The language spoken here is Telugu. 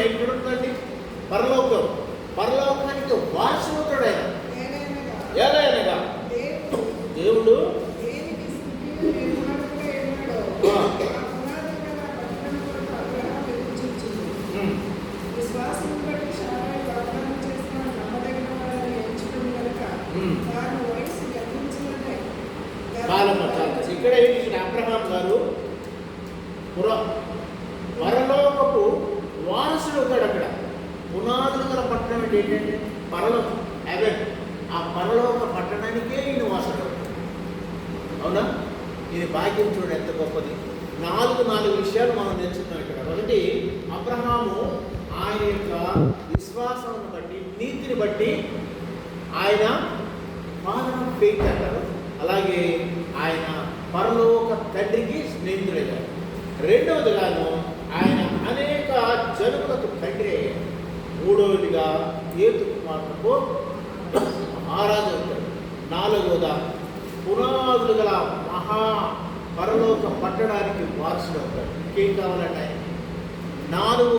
ఎక్కడ ఉందండి? పరలోకం. పరలోకానికి వారసుడవుతాడు ఆయన. ఏలైనగా దేవుడు ఇక్కడ ఏంటి? అబ్రహాం గారు పరలోకపు వారసుడు అవుతాడు. అక్కడ పునాదులు గల పట్టణం అంటే ఏంటంటే పరలోకం, హెవెన్. ఆ పరలోక పట్టణానికే ఈయన వాసుడు అవుతాడు. అవునా? ఇది భాగ్యం చూడండి ఎంత గొప్పది. నాలుగు విషయాలు మనం నేర్చుకున్నాం ఇక్కడ. ఒకటి, అబ్రహాము ఆయన యొక్క విశ్వాసం బట్టి, నీతిని బట్టి ఆయన ఫాదర్ ఆఫ్ ఫెయిత్ అంటారు. అలాగే ఆయన పరలోక తండ్రికి స్నేహితుడయ్యారు. రెండవదిగాను ఆయన అనేక జనులకు తండ్రి అయ్యారు. మూడవదిగా ఏతు కుమారులకు మహారాజు అవుతాడు. నాలుగవదా పునాదులు గల మహా పరలోక పట్టడానికి వారసుడు అవుతాడు. ఇంకేం కావాలంటే 4